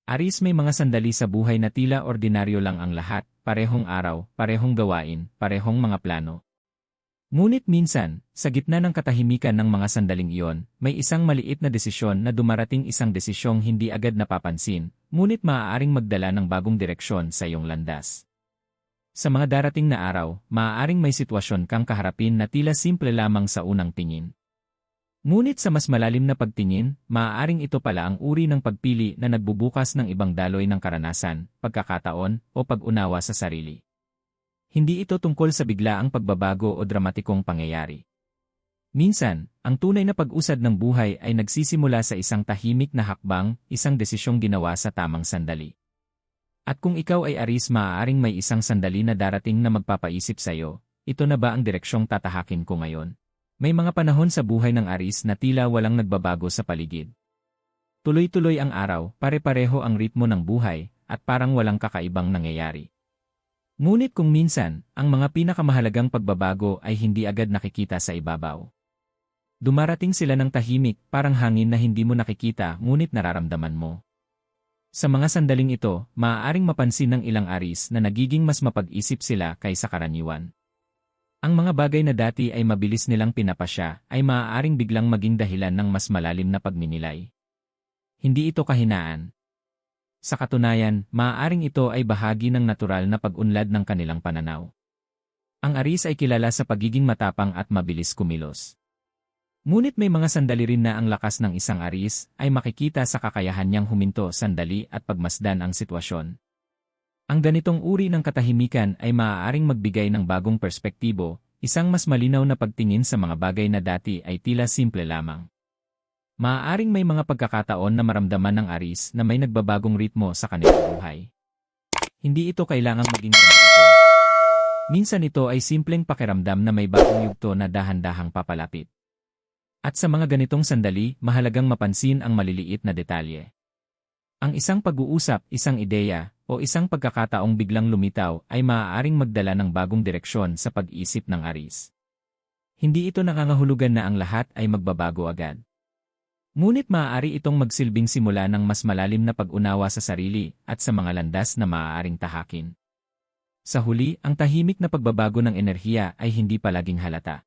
Aris, may mga sandali sa buhay na tila ordinaryo lang ang lahat, parehong araw, parehong gawain, parehong mga plano. Ngunit minsan, sa gitna ng katahimikan ng mga sandaling iyon, may isang maliit na desisyon na dumarating, isang desisyong hindi agad napapansin, ngunit maaaring magdala ng bagong direksyon sa iyong landas. Sa mga darating na araw, maaaring may sitwasyon kang kaharapin na tila simple lamang sa unang tingin. Ngunit sa mas malalim na pagtingin, maaaring ito pala ang uri ng pagpili na nagbubukas ng ibang daloy ng karanasan, pagkakataon, o pag-unawa sa sarili. Hindi ito tungkol sa biglaang pagbabago o dramatikong pangyayari. Minsan, ang tunay na pag-usad ng buhay ay nagsisimula sa isang tahimik na hakbang, isang desisyong ginawa sa tamang sandali. At kung ikaw ay Aris, maaaring may isang sandali na darating na magpapaisip sa iyo, ito na ba ang direksyong tatahakin ko ngayon? May mga panahon sa buhay ng Aris na tila walang nagbabago sa paligid. Tuloy-tuloy ang araw, pare-pareho ang ritmo ng buhay, at parang walang kakaibang nangyayari. Ngunit kung minsan, ang mga pinakamahalagang pagbabago ay hindi agad nakikita sa ibabaw. Dumarating sila ng tahimik, parang hangin na hindi mo nakikita ngunit nararamdaman mo. Sa mga sandaling ito, maaaring mapansin ng ilang Aris na nagiging mas mapag-isip sila kaysa karaniwan. Ang mga bagay na dati ay mabilis nilang pinapasya ay maaaring biglang maging dahilan ng mas malalim na pagninilay. Hindi ito kahinaan. Sa katunayan, maaaring ito ay bahagi ng natural na pag-unlad ng kanilang pananaw. Ang Aris ay kilala sa pagiging matapang at mabilis kumilos. Ngunit may mga sandali rin na ang lakas ng isang Aris ay makikita sa kakayahan niyang huminto sandali at pagmasdan ang sitwasyon. Ang ganitong uri ng katahimikan ay maaaring magbigay ng bagong perspektibo, isang mas malinaw na pagtingin sa mga bagay na dati ay tila simple lamang. Maaaring may mga pagkakataon na maramdaman ng Aris na may nagbabagong ritmo sa kanilang buhay. Hindi ito kailangang maging dramatiko. Minsan ito ay simpleng pakiramdam na may bagong yugto na dahan-dahang papalapit. At sa mga ganitong sandali, mahalagang mapansin ang maliliit na detalye. Ang isang pag-uusap, isang ideya, o isang pagkakataong biglang lumitaw ay maaaring magdala ng bagong direksyon sa pag-isip ng Aris. Hindi ito nangangahulugan na ang lahat ay magbabago agad. Ngunit maaari itong magsilbing simula ng mas malalim na pag-unawa sa sarili at sa mga landas na maaaring tahakin. Sa huli, ang tahimik na pagbabago ng enerhiya ay hindi palaging halata.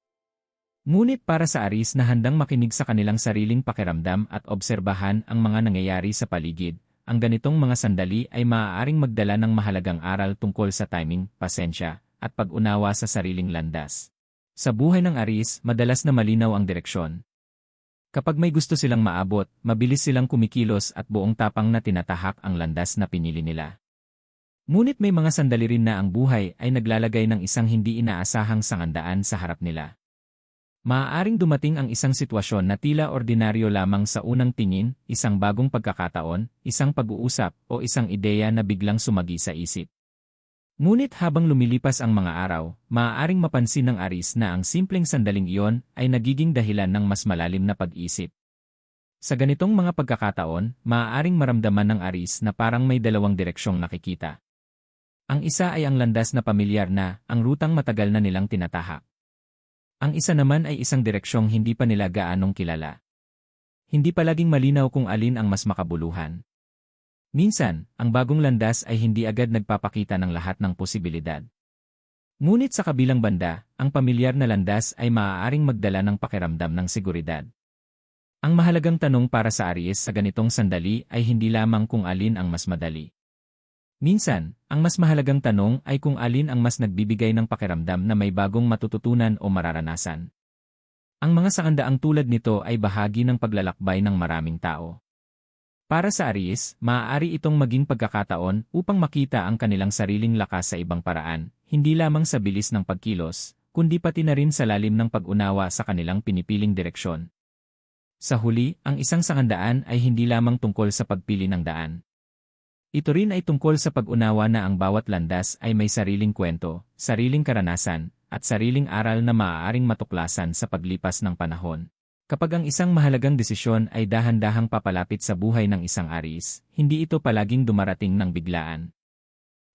Ngunit para sa Aris na handang makinig sa kanilang sariling pakiramdam at obserbahan ang mga nangyayari sa paligid, ang ganitong mga sandali ay maaaring magdala ng mahalagang aral tungkol sa timing, pasensya, at pag-unawa sa sariling landas. Sa buhay ng Aris, madalas na malinaw ang direksyon. Kapag may gusto silang maabot, mabilis silang kumikilos at buong tapang na tinatahak ang landas na pinili nila. Ngunit may mga sandali rin na ang buhay ay naglalagay ng isang hindi inaasahang sangandaan sa harap nila. Maaaring dumating ang isang sitwasyon na tila ordinaryo lamang sa unang tingin, isang bagong pagkakataon, isang pag-uusap, o isang ideya na biglang sumagi sa isip. Ngunit habang lumilipas ang mga araw, maaaring mapansin ng Aris na ang simpleng sandaling iyon ay nagiging dahilan ng mas malalim na pag-isip. Sa ganitong mga pagkakataon, maaaring maramdaman ng Aris na parang may dalawang direksyong nakikita. Ang isa ay ang landas na pamilyar na, ang rutang matagal na nilang tinatahak. Ang isa naman ay isang direksyong hindi pa nila gaanong kilala. Hindi palaging malinaw kung alin ang mas makabuluhan. Minsan, ang bagong landas ay hindi agad nagpapakita ng lahat ng posibilidad. Ngunit sa kabilang banda, ang pamilyar na landas ay maaaring magdala ng pakiramdam ng seguridad. Ang mahalagang tanong para sa Aries sa ganitong sandali ay hindi lamang kung alin ang mas madali. Minsan, ang mas mahalagang tanong ay kung alin ang mas nagbibigay ng pakiramdam na may bagong matututunan o mararanasan. Ang mga sakandaang tulad nito ay bahagi ng paglalakbay ng maraming tao. Para sa Aries, maaari itong maging pagkakataon upang makita ang kanilang sariling lakas sa ibang paraan, hindi lamang sa bilis ng pagkilos, kundi pati na rin sa lalim ng pag-unawa sa kanilang pinipiling direksyon. Sa huli, ang isang sakandaan ay hindi lamang tungkol sa pagpili ng daan. Ito rin ay tungkol sa pag-unawa na ang bawat landas ay may sariling kwento, sariling karanasan, at sariling aral na maaaring matuklasan sa paglipas ng panahon. Kapag ang isang mahalagang desisyon ay dahan-dahang papalapit sa buhay ng isang Aries, hindi ito palaging dumarating ng biglaan.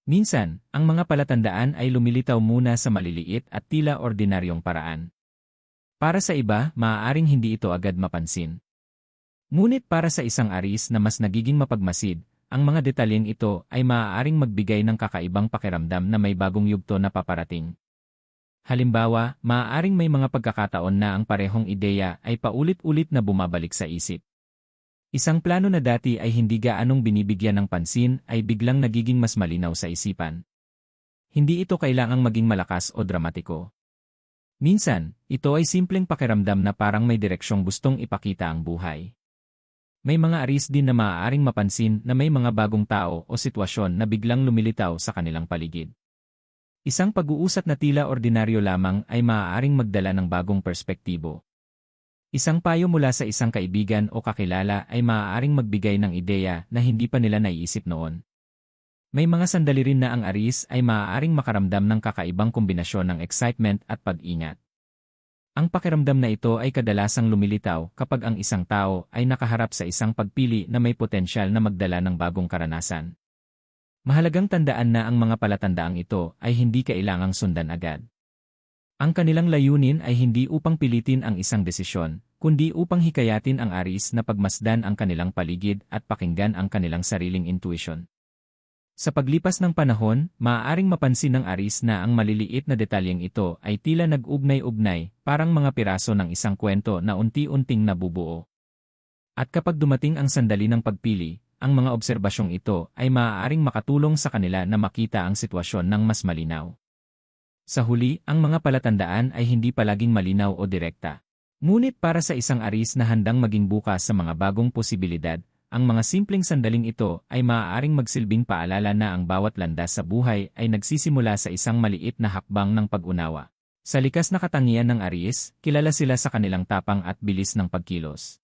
Minsan, ang mga palatandaan ay lumilitaw muna sa maliliit at tila ordinaryong paraan. Para sa iba, maaaring hindi ito agad mapansin. Ngunit para sa isang Aries na mas nagiging mapagmasid, ang mga detalyeng ito ay maaaring magbigay ng kakaibang pakiramdam na may bagong yugto na paparating. Halimbawa, maaaring may mga pagkakataon na ang parehong ideya ay paulit-ulit na bumabalik sa isip. Isang plano na dati ay hindi gaanong binibigyan ng pansin ay biglang nagiging mas malinaw sa isipan. Hindi ito kailangang maging malakas o dramatiko. Minsan, ito ay simpleng pakiramdam na parang may direksyong gustong ipakita ang buhay. May mga aris din na maaaring mapansin na may mga bagong tao o sitwasyon na biglang lumilitaw sa kanilang paligid. Isang pag-uusap na tila ordinaryo lamang ay maaaring magdala ng bagong perspektibo. Isang payo mula sa isang kaibigan o kakilala ay maaaring magbigay ng ideya na hindi pa nila naiisip noon. May mga sandali rin na ang aris ay maaaring makaramdam ng kakaibang kombinasyon ng excitement at pag-ingat. Ang pakiramdam na ito ay kadalasang lumilitaw kapag ang isang tao ay nakaharap sa isang pagpili na may potensyal na magdala ng bagong karanasan. Mahalagang tandaan na ang mga palatandaang ito ay hindi kailangang sundan agad. Ang kanilang layunin ay hindi upang pilitin ang isang desisyon, kundi upang hikayatin ang aris na pagmasdan ang kanilang paligid at pakinggan ang kanilang sariling intuition. Sa paglipas ng panahon, maaaring mapansin ng aris na ang maliliit na detalyeng ito ay tila nag-ugnay-ugnay, parang mga piraso ng isang kwento na unti-unting nabubuo. At kapag dumating ang sandali ng pagpili, ang mga obserbasyong ito ay maaaring makatulong sa kanila na makita ang sitwasyon ng mas malinaw. Sa huli, ang mga palatandaan ay hindi palaging malinaw o direkta. Ngunit para sa isang aris na handang maging bukas sa mga bagong posibilidad, ang mga simpleng sandaling ito ay maaaring magsilbing paalala na ang bawat landas sa buhay ay nagsisimula sa isang maliit na hakbang ng pag-unawa. Sa likas na katangian ng aris, kilala sila sa kanilang tapang at bilis ng pagkilos.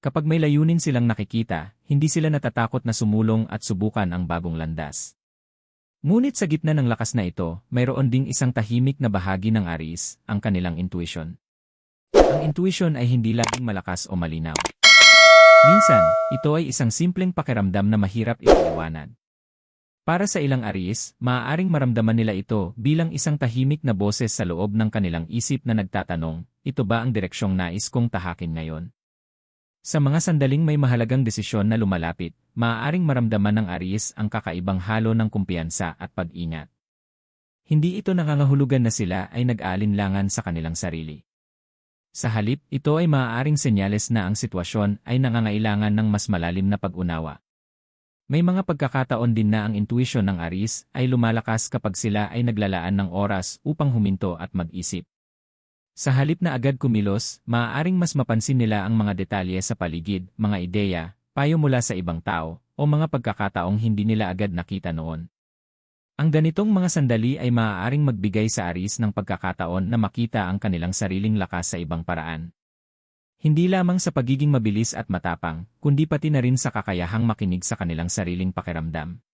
Kapag may layunin silang nakikita, hindi sila natatakot na sumulong at subukan ang bagong landas. Ngunit sa gitna ng lakas na ito, mayroon ding isang tahimik na bahagi ng aris, ang kanilang intuition. Ang intuition ay hindi laging malakas o malinaw. Minsan, ito ay isang simpleng pakiramdam na mahirap ipaliwanag. Para sa ilang aris, maaaring maramdaman nila ito bilang isang tahimik na boses sa loob ng kanilang isip na nagtatanong, ito ba ang direksyong nais kong tahakin ngayon? Sa mga sandaling may mahalagang desisyon na lumalapit, maaaring maramdaman ng aris ang kakaibang halo ng kumpiyansa at pag-ingat. Hindi ito nangangahulugan na sila ay nag-aalinlangan sa kanilang sarili. Sa halip, ito ay maaaring senyales na ang sitwasyon ay nangangailangan ng mas malalim na pag-unawa. May mga pagkakataon din na ang intuition ng aris ay lumalakas kapag sila ay naglalaan ng oras upang huminto at mag-isip. Sa halip na agad kumilos, maaaring mas mapansin nila ang mga detalye sa paligid, mga ideya, payo mula sa ibang tao, o mga pagkakataong hindi nila agad nakita noon. Ang ganitong mga sandali ay maaaring magbigay sa aris ng pagkakataon na makita ang kanilang sariling lakas sa ibang paraan. Hindi lamang sa pagiging mabilis at matapang, kundi pati na rin sa kakayahang makinig sa kanilang sariling pakiramdam.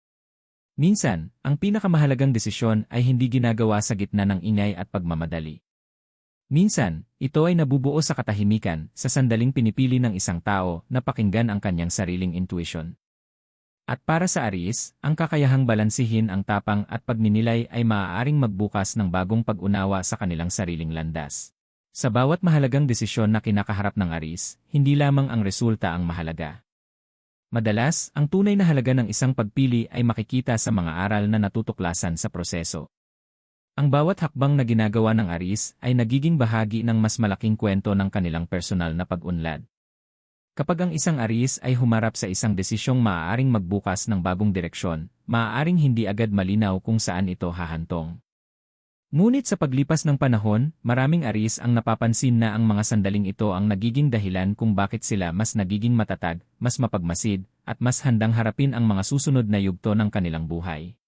Minsan, ang pinakamahalagang desisyon ay hindi ginagawa sa gitna ng ingay at pagmamadali. Minsan, ito ay nabubuo sa katahimikan, sa sandaling pinipili ng isang tao na pakinggan ang kanyang sariling intuition. At para sa aris, ang kakayahang balansihin ang tapang at pagninilay ay maaaring magbukas ng bagong pag-unawa sa kanilang sariling landas. Sa bawat mahalagang desisyon na kinakaharap ng aris, hindi lamang ang resulta ang mahalaga. Madalas, ang tunay na halaga ng isang pagpili ay makikita sa mga aral na natutuklasan sa proseso. Ang bawat hakbang na ginagawa ng aris ay nagiging bahagi ng mas malaking kwento ng kanilang personal na pag-unlad. Kapag ang isang aris ay humarap sa isang desisyong maaaring magbukas ng bagong direksyon, maaaring hindi agad malinaw kung saan ito hahantong. Ngunit sa paglipas ng panahon, maraming aris ang napapansin na ang mga sandaling ito ang nagiging dahilan kung bakit sila mas nagiging matatag, mas mapagmasid, at mas handang harapin ang mga susunod na yugto ng kanilang buhay.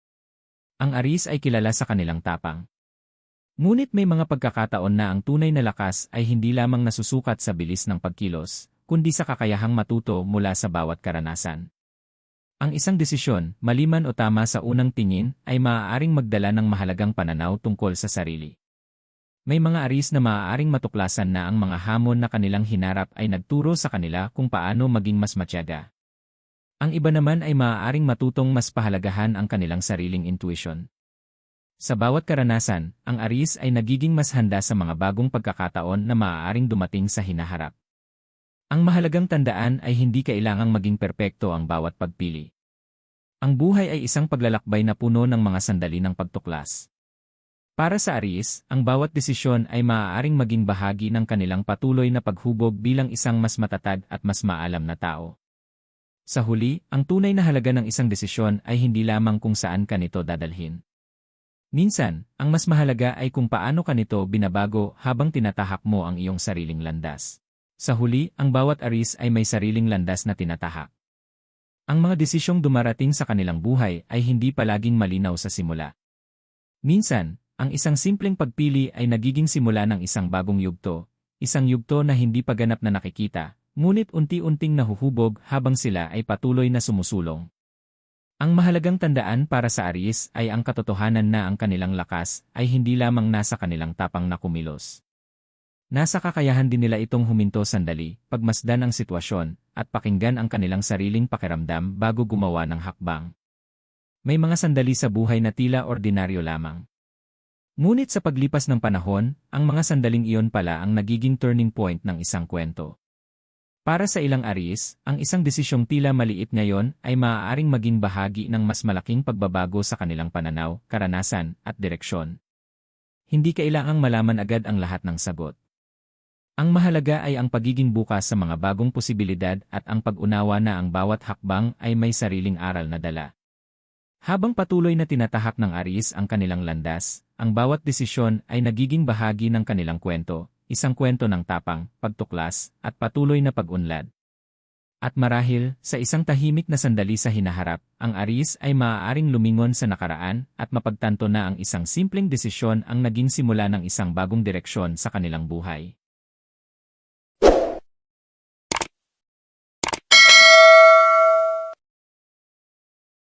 Ang aris ay kilala sa kanilang tapang. Ngunit may mga pagkakataon na ang tunay na lakas ay hindi lamang nasusukat sa bilis ng pagkilos, kundi sa kakayahang matuto mula sa bawat karanasan. Ang isang desisyon, maliman o tama sa unang tingin, ay maaaring magdala ng mahalagang pananaw tungkol sa sarili. May mga aris na maaaring matuklasan na ang mga hamon na kanilang hinarap ay nagturo sa kanila kung paano maging mas matyaga. Ang iba naman ay maaaring matutong mas pahalagahan ang kanilang sariling intuition. Sa bawat karanasan, ang aris ay nagiging mas handa sa mga bagong pagkakataon na maaaring dumating sa hinaharap. Ang mahalagang tandaan ay hindi kailangang maging perpekto ang bawat pagpili. Ang buhay ay isang paglalakbay na puno ng mga sandali ng pagtuklas. Para sa Aries, ang bawat desisyon ay maaaring maging bahagi ng kanilang patuloy na paghubog bilang isang mas matatag at mas maalam na tao. Sa huli, ang tunay na halaga ng isang desisyon ay hindi lamang kung saan ka nito dadalhin. Minsan, ang mas mahalaga ay kung paano ka nito binabago habang tinatahak mo ang iyong sariling landas. Sa huli, ang bawat Aries ay may sariling landas na tinatahak. Ang mga desisyong dumarating sa kanilang buhay ay hindi palaging malinaw sa simula. Minsan, ang isang simpleng pagpili ay nagiging simula ng isang bagong yugto, isang yugto na hindi pa ganap na nakikita, ngunit unti-unting nahuhubog habang sila ay patuloy na sumusulong. Ang mahalagang tandaan para sa Aries ay ang katotohanan na ang kanilang lakas ay hindi lamang nasa kanilang tapang na kumilos. Nasa kakayahan din nila itong huminto sandali, pagmasdan ang sitwasyon, at pakinggan ang kanilang sariling pakiramdam bago gumawa ng hakbang. May mga sandali sa buhay na tila ordinaryo lamang. Ngunit sa paglipas ng panahon, ang mga sandaling iyon pala ang nagiging turning point ng isang kwento. Para sa ilang Aries, ang isang desisyong tila maliit ngayon ay maaaring maging bahagi ng mas malaking pagbabago sa kanilang pananaw, karanasan, at direksyon. Hindi kailangang malaman agad ang lahat ng sagot. Ang mahalaga ay ang pagiging bukas sa mga bagong posibilidad at ang pag-unawa na ang bawat hakbang ay may sariling aral na dala. Habang patuloy na tinatahak ng Aries ang kanilang landas, ang bawat desisyon ay nagiging bahagi ng kanilang kwento, isang kwento ng tapang, pagtuklas, at patuloy na pag-unlad. At marahil, sa isang tahimik na sandali sa hinaharap, ang Aries ay maaaring lumingon sa nakaraan at mapagtanto na ang isang simpleng desisyon ang naging simula ng isang bagong direksyon sa kanilang buhay.